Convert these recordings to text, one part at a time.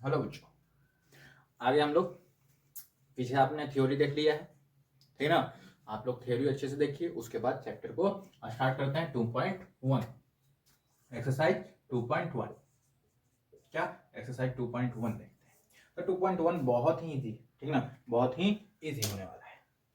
Hello बच्चों, आगे हम लोग पीछे आपने थ्योरी देख लिया है, ठीक है ना। आप लोग थ्योरी अच्छे से देखिए, उसके बाद चैप्टर को स्टार्ट करते हैं। 2.1 एक्सरसाइज 2.1 क्या एक्सरसाइज 2.1 देखते हैं। तो 2.1 बहुत ही इजी, ठीक है ना, बहुत ही इजी होने वाला है।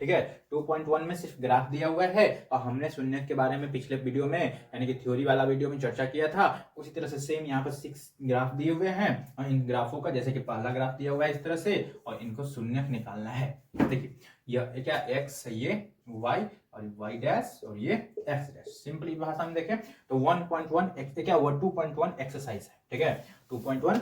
ठीक है, 2.1 में सिर्फ ग्राफ दिया हुआ है और हमने शून्य के बारे में पिछले वीडियो में यानी कि थ्योरी वाला वीडियो में चर्चा किया था। उसी तरह से सेम यहाँ पर 6 ग्राफ दिए हुए हैं और इन ग्राफों का जैसे कि पहला ग्राफ दिया हुआ है इस तरह से और इनको शून्य निकालना है। देखिए यह क्या एक्स है, ये वाई और वाई डैश और ये एक्स डैश। सिंपली भाषा में देखें तो 1.1 क्या 2.1 एक्सरसाइज है। ठीक है, 2.1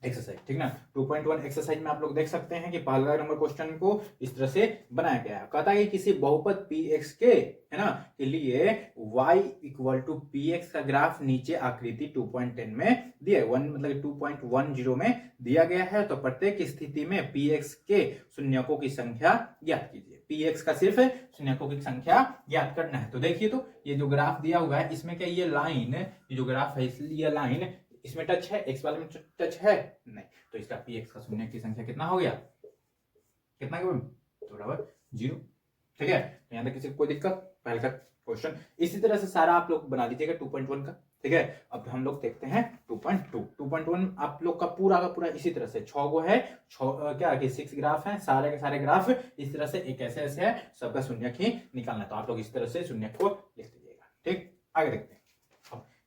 एक्सरसाइज, ठीक ना। 2.1 एक्सरसाइज में आप लोग देख सकते हैं कि पहला नंबर क्वेश्चन को इस तरह से बनाया गया है। कहता है कि किसी बहुपद px के, है ना, के लिए y इक्वल टू px का ग्राफ नीचे आकृति 2.10 में दिया है। 1 मतलब 2.10 में दिया गया है। तो प्रत्येक स्थिति में px के शून्यकों की संख्या ज्ञात कीजिए। px का सिर्फ शून्यकों की संख्या ज्ञात करना है। तो देखिए, तो ये जो ग्राफ दिया हुआ है इसमें क्या ये लाइन, ये जो ग्राफ है इसलिए ये लाइन इसमें टच है, एक्स वाले में टच है नहीं, तो इसका पी एक्स का शून्य की संख्या कितना हो गया, कितना तो बराबर 0। ठीक है, तो यहां तक किसी को कोई दिक्कत, पहले का क्वेश्चन इसी तरह से सारा आप लोग बना लीजिएगा 2.1 का। ठीक है, अब हम लोग देखते हैं 2.2। 2.1 आप लोग का पूरा इसी तरह से 6 गो है, क्या कि 6 ग्राफ है, सारे के सारे ग्राफ इस तरह से एक ऐसे ऐसे है, सबका शून्य ही निकालना है। तो आप लोग इस तरह से शून्य को लिख दीजिएगा। ठीक, आगे देखते हैं।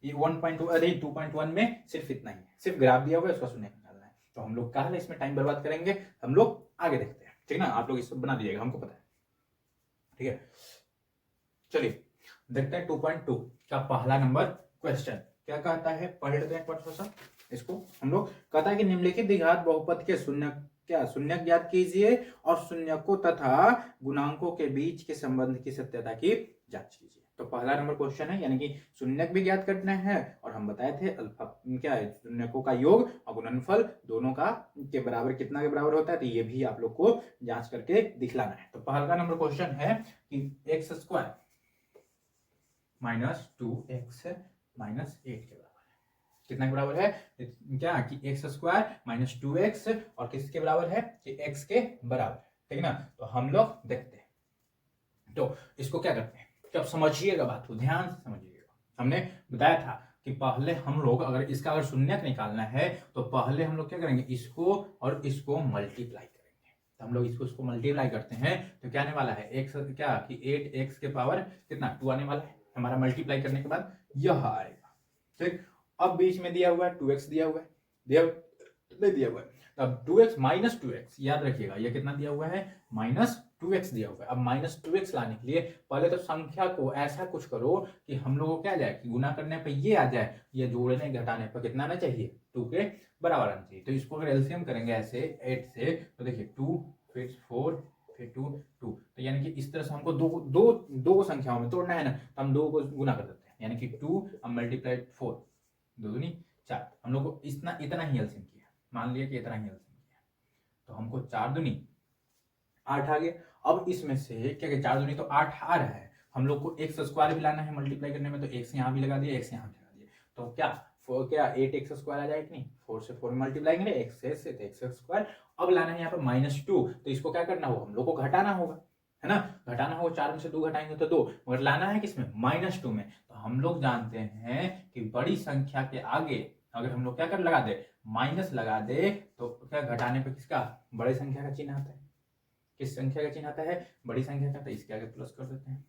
ये 1.2 अरे 2.1 में सिर्फ इतना ही है, सिर्फ ग्राफ दिया हुआ है, उसका शून्य निकालना है। तो हम लोग कहा इसमें टाइम बर्बाद करेंगे, हम लोग आगे देखते हैं। ठीक है ना, आप लोग इसको बना दीजिएगा, हमको पता है। ठीक है, चलिए देखते हैं 2.2 का पहला नंबर क्वेश्चन क्या कहता है, पढ़ लेते हैं थोड़ा सा इसको। हम लोग कहता है कि निम्नलिखित द्विघात बहुपद के शून्य ज्ञात कीजिए और शून्यकों तथा गुणांकों के बीच के संबंध की सत्यता की जांच कीजिए। तो पहला नंबर क्वेश्चन है, यानी कि शून्यक भी ज्ञात करना है और हम बताए थे अल्फा क्या है, शून्यकों का योग और गुणनफल दोनों का के बराबर कितना के बराबर होता है, तो ये भी आप लोग को जांच करके दिखलाना है। तो पहला नंबर क्वेश्चन है कि x square minus 2x minus 8 के बराबर है। कितना के बराबर है, क्या कि एक्स स्क्वायर माइनस 2x और किसके बराबर है कि x के बराबर है। ठीक है ना, तो हम लोग देखते हैं। तो इसको क्या करते हैं, तो समझिएगा बात को, ध्यान से समझिएगा। हमने बताया था कि पहले हम लोग अगर इसका अगर शून्यक निकालना है तो पहले हम लोग क्या करेंगे, इसको और इसको मल्टीप्लाई करेंगे। तो हम लोग इसको मल्टीप्लाई करते हैं तो क्या आने वाला है, एक्स क्या कि 8x के पावर कितना 2 आने वाला है हमारा। मल्टीप्लाई करने के बाद यह आएगा। ठीक, अब बीच में दिया हुआ है 2x दिया हुआ है, नहीं दिया हुआ है, अब 2x माइनस 2x याद रखिएगा, ये कितना दिया हुआ है माइनस 2x दिया हुआ है। अब माइनस 2x लाने के लिए पहले तो संख्या को ऐसा कुछ करो कि हम लोगों को क्या आ जाए कि गुना करने पे ये आ जाए, ये जोड़ने घटाने पर कितना आना चाहिए 2 के बराबर आना चाहिए। तो इसको अगर एलसीएम करेंगे ऐसे 8 से तो देखिए 2 फिर 4 फिर 2 2, तो यानी कि इस तरह से हमको दो संख्याओं में तोड़ना है ना, तो हम 2 को गुना कर देते हैं, यानी कि 2 अब मल्टीप्लाई 4 2 दूनी 4, हम लोग को इतना ही एलसीएम किया, मान लिया कि इतना ही एलसीएम किया, तो हमको 4 दूनी 8 आ गया। अब इसमें से क्या 4 दूनी तो 8 आ रहा है, हम लोग को एक्स स्क्वायर भी लाना है मल्टीप्लाई करने में, तो एक्स यहाँ भी लगा दिया, एक्स यहाँ भी लगा दिया, तो क्या 8x स्क्वायर आ जाएगा नहीं, 4 से 4 मल्टीप्लाई करेंगे एक्स से तो एक्स स्क्वायर। अब लाना है यहाँ पर -2, तो इसको क्या करना होगा, हम लोग को घटाना होगा, है ना, घटाना होगा, 4 में से 2 घटाएंगे तो 2, मगर लाना है किसमें -2 में। तो हम लोग जानते हैं कि बड़ी संख्या के आगे अगर हम लोग क्या कर लगा दे, माइनस लगा दे, तो क्या घटाने पर किसका बड़ी संख्या का चिन्ह आता है, किस संख्या का चिन्ह आता है, बड़ी संख्या का, तो इसके आगे प्लस कर देते हैं,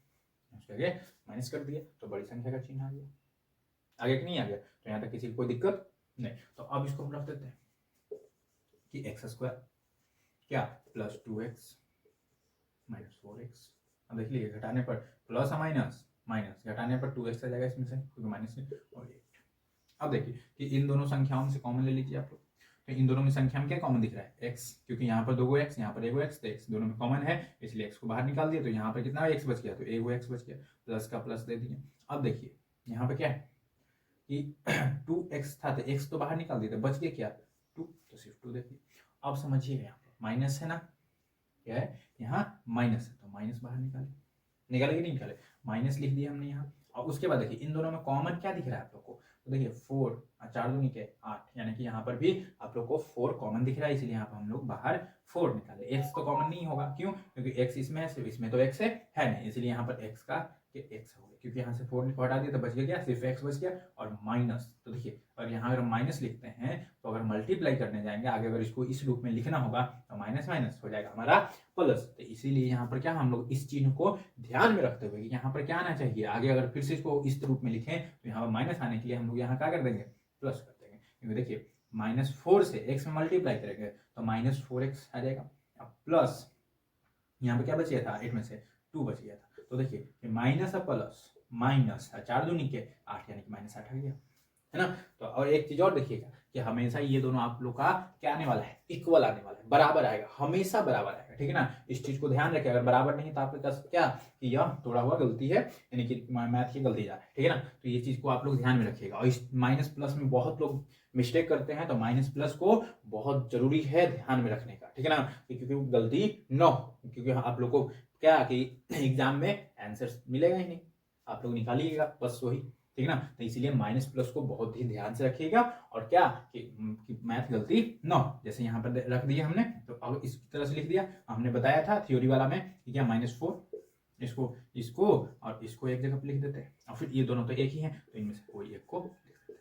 उसके आगे माइनस कर दिया तो बड़ी संख्या का चिन्ह आ गया, आगे कि नहीं आ गया। तो यहाँ तक किसी को कोई दिक्कत नहीं। तो अब इसको हम रख देते हैं कि एक्स स्क्वायर क्या प्लस 2x माइनस 4x। अब देख लीजिए घटाने पर प्लस माइनस माइनस, घटाने पर 2x आ जाएगा इसमें से क्योंकि माइनस और 8। अब देखिए कि इन दोनों संख्याओं में से कॉमन ले लीजिए आप लोग, तो इन दोनों में संख्या में क्या कॉमन दिख रहा है x, क्योंकि यहाँ पर 2 x यहाँ पर 1 x, तो x दोनों में कॉमन है इसलिए x को बाहर निकाल दिया, तो यहाँ पर कितना x बच गया, तो 1 x बच गया, प्लस का प्लस दे दिए। अब देखिए यहाँ पे क्या है कि 2x था तो x तो बाहर निकाल दिया, बच गया क्या 2, तो सिर्फ 2 देखिए। अब समझिएगा यहाँ पर माइनस है ना, क्या है यहाँ माइनस है, तो माइनस बाहर निकाले कि नहीं निकाले, माइनस लिख दिया हमने यहाँ। और उसके बाद देखिए इन दोनों में कॉमन क्या दिख रहा है आप लोग को, तो देखिए 4 और 4 दूनी के 8, यानी कि यहाँ पर भी आप लोग को 4 कॉमन दिख रहा है, इसलिए यहाँ पर हम लोग बाहर 4 निकाले। x तो कॉमन नहीं होगा, क्यों? क्योंकि x इसमें है, सिर्फ इसमें तो x है नहीं, इसलिए यहाँ पर x का x हो गया, क्योंकि यहाँ से 4 को हटा दिया तो बच गया क्या? सिर्फ x बच गया और माइनस। तो देखिए और यहाँ अगर माइनस लिखते हैं तो अगर मल्टीप्लाई करने जाएंगे आगे, अगर इसको इस रूप में लिखना होगा तो माइनस माइनस हो जाएगा हमारा प्लस। तो इसीलिए यहाँ पर क्या हम लोग इस चिन्ह को ध्यान में रखते हुए कि यहाँ पर क्या आना चाहिए आगे, अगर फिर से इसको इस रूप में लिखें तो यहाँ पर माइनस आने के लिए हम लोग यहाँ क्या कर देंगे? प्लस कर देंगे, क्योंकि देखिए -4 से x में मल्टीप्लाई करेंगे तो -4x आ जाएगा। अब प्लस यहाँ पे क्या बच गया था? 8 में से 2 बच गया था, तो देखिए माइनस और प्लस माइनस 4 दूनी के 8, यानी कि -8 आ गया, है ना। तो और एक चीज और देखिएगा कि हमेशा ये दोनों आप लोग का क्या आने वाला है? इक्वल आने वाला है, बराबर आएगा, हमेशा बराबर आएगा, ठीक है ना। इस चीज को ध्यान रखें, अगर बराबर नहीं तो आपके पास क्या कि यह थोड़ा हुआ गलती है, यानी कि मैथ की गलती जा रहा है, ठीक है ना। तो ये चीज को आप लोग ध्यान में रखिएगा। और इस माइनस प्लस में बहुत लोग मिस्टेक करते हैं, तो माइनस प्लस को बहुत जरूरी है ध्यान में रखने का, ठीक है ना, क्योंकि गलती न हो, क्योंकि आप लोग को क्या कि एग्जाम में आंसर मिलेगा ही नहीं, आप लोग निकालिएगा बस वही, ठीक है ना। तो इसीलिए माइनस प्लस को बहुत ही ध्यान से रखिएगा, और क्या कि मैथ गलती न हो। जैसे यहाँ पर रख दिया हमने, तो अब इस तरह से लिख दिया, हमने बताया था थ्योरी वाला में कि क्या -4 इसको और इसको एक जगह पर लिख देते हैं, और फिर ये दोनों तो एक ही हैं, तो इनमें से कोई एक को लिख देते हैं।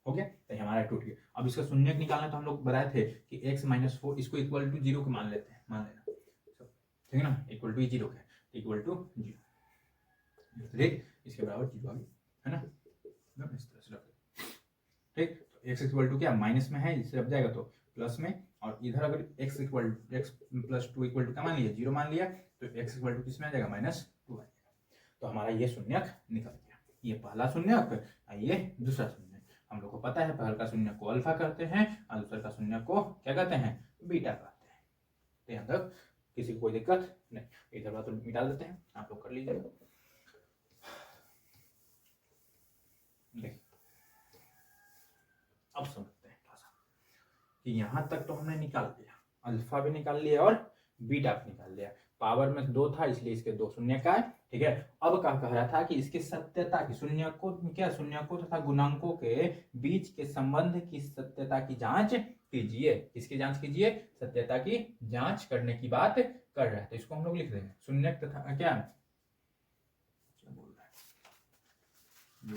हो गया, तो हमारा टूट गया। अब इसका शून्यक निकालना, तो हम लोग बताए थे कि x -4 इसको इक्वल टू 0 के मान लेते हैं, मान लेना, ठीक है ना, इक्वल टू 0 है, इक्वल टू 0, इसके बराबर 0 आ गया, है ना। इस तरह से रख दो, ठीक। तो x इक्वल टू क्या माइनस में है, इससे रख जाएगा तो प्लस में, और इधर अगर x + 2 इक्वल टू क्या मान लिया? 0 मान लिया, तो x इक्वल टू किसमें आ जाएगा? -2 आ जाएगा। तो हमारा ये शून्यक निकल गया, ये पहला शून्यक, ये दूसरा शून्यक। हम लोग को पता है पहले का शून्यक को अल्फा करते हैं और दूसरे का शून्यक को क्या कहते हैं? बीटा कहते हैं। तो यहाँ तक किसी को कोई दिक्कत नहीं, इधर बात तो मिटा देते हैं, आप लोग कर लीजिएगा। अब समझते हैं थोड़ा सा कि यहाँ तक तो हमने निकाल लिया, अल्फा भी निकाल लिया और बीटा भी निकाल लिया। पावर में 2 था इसलिए इसके 2 शून्य का है, ठीक है। अब क्या कह रहा था कि इसकी सत्यता की, शून्यकों तथा गुणांकों के बीच के संबंध की सत्यता की जांच कीजिए। किसकी जांच कीजिए? सत्यता की जांच करने की बात कर रहा है। तो इसको हम लोग लिख देंगे, शून्यक तथा क्या बोल रहा है, जो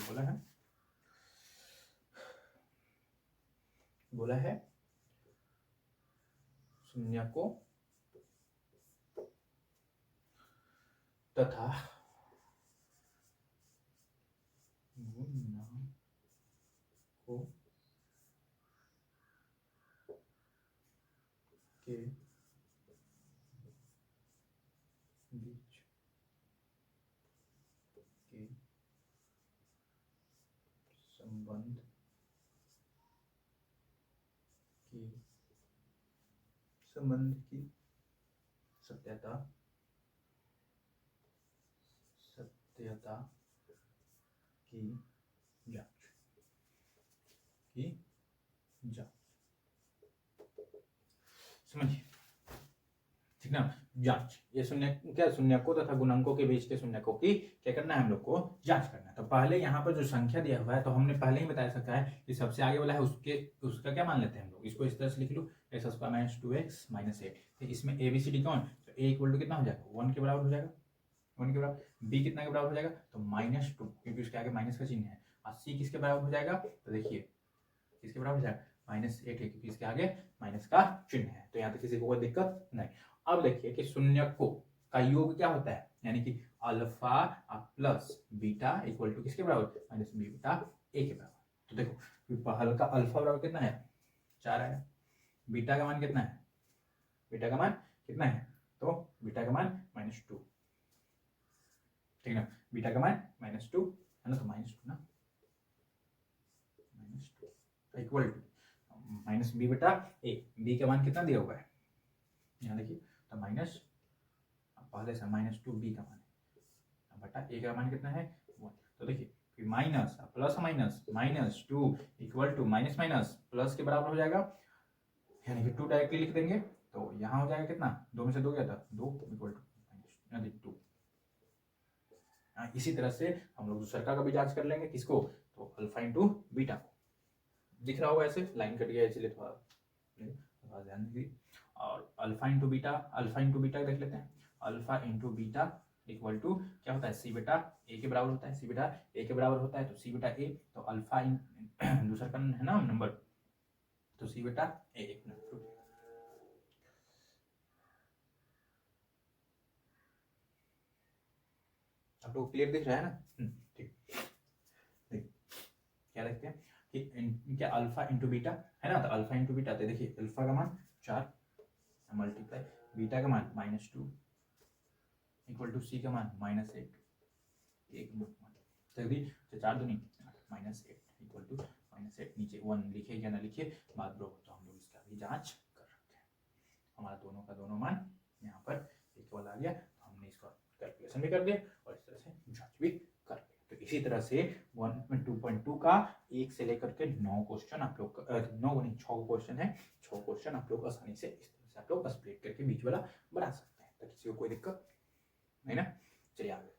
बोला है शून्यकों तथा गुणांकों के बीच के संबंध की सत्यता की जांच समझिए, ठीक ना। जांच, ये शून्यकों तथा गुणांकों के बीच के शून्यकों की क्या करना है? हम लोग को जांच करना है। तो पहले यहाँ पर जो संख्या दिया हुआ है, तो हमने पहले ही बता सकता है कि सबसे आगे वाला है उसका क्या मान लेते हैं हम लोग, इसको इस तरह से लिख लो, x² - 2x - 8। तो इसमें ABCD कौन? तो a इक्वल टू कितना हो जाएगा? 1 के बराबर हो जाएगा, 1 के बराबर। b कितना के बराबर हो जाएगा? तो -2, क्योंकि उसके आगे माइनस का चिन्ह है। और c किसके बराबर हो जाएगा? तो देखिए किसके बराबर हो जाएगा? -8 है, क्योंकि इसके आगे माइनस का चिन्ह है। तो यहाँ पे किसी को कोई दिक्कत नहीं। अब देखिए कि शून्यकों का योग क्या होता है, यानी कि alpha plus beta equal to किसके बराबर? -b बटा a के बराबर। तो देखो पहल का अल्फा बराबर कितना है? 4 आया। बीटा का मान कितना है? बीटा का मान कितना है? तो बीटा का मान -2, ठीक ना। बीटा का मान -2 है ना, तो -2 ना, -2 इक्वल टू -b बटा a। b का मान कितना दिया हुआ है? यहाँ देखिए, तो माइनस पहले से -2b का मान है बटा a का मान कितना है? 1। तो देखिए minus plus -2 equal to minus plus के बराबर हो जाएगा, यानी कि 2 डायरेक्टली लिख देंगे। तो यहाँ हो जाएगा कितना? 2 में से 2 गया था, 2 इक्वल टू -2। इसी तरह से हम लोग दूसरा का भी जांच कर लेंगे, किसको? तो अल्फा इंटू बीटा को दिख रहा होगा ऐसे, लाइन कट गया इसलिए थोड़ा ध्यान दीजिए। और अल्फा इंटू बीटा देख लेते हैं। Alpha into beta equal to क्या होता है, सी बेटा ए के बराबर होता है। सी बेटा ए के बराबर होता है तो सी बेटा ए, तो अल्फा इन दूसरा का है ना नंबर, तो सी बेटा ए। एक मिनट आप लोग क्लियर दिख रहा है ना? ठीक, क्या देखते हैं कि क्या अल्फा इंटू बीटा है ना, तो अल्फा इंटू बीटा, तो देखिए अल्फा का मान 4 मल्टीप्लाई बीटा का मान -2 इक्वल टू सी का मान -8, एक तो यदि 4 दूनी -8 इक्वल टू -8, नीचे 1 लिखे या ना लिखे बात बरोबर, तो हम लोग इसका भी जांच कर रखे हैं। हमारा दोनों का दोनों मान यहाँ पर इक्वल आ गया, तो हमने इसका कैलकुलेशन भी कर दिया और इस तरह से जांच भी कर लिया। तो इसी तरह से 2.2 का 1 से लेकर के 9 क्वेश्चन आप लोग 9 नहीं 6 क्वेश्चन है, 6 क्वेश्चन आप लोग आसानी से इस तरह से आप लोग स्प्लिट करके बीच वाला बना सकते हैं, तो किसी को कोई दिक्कत नहीं ना। चलिए आगे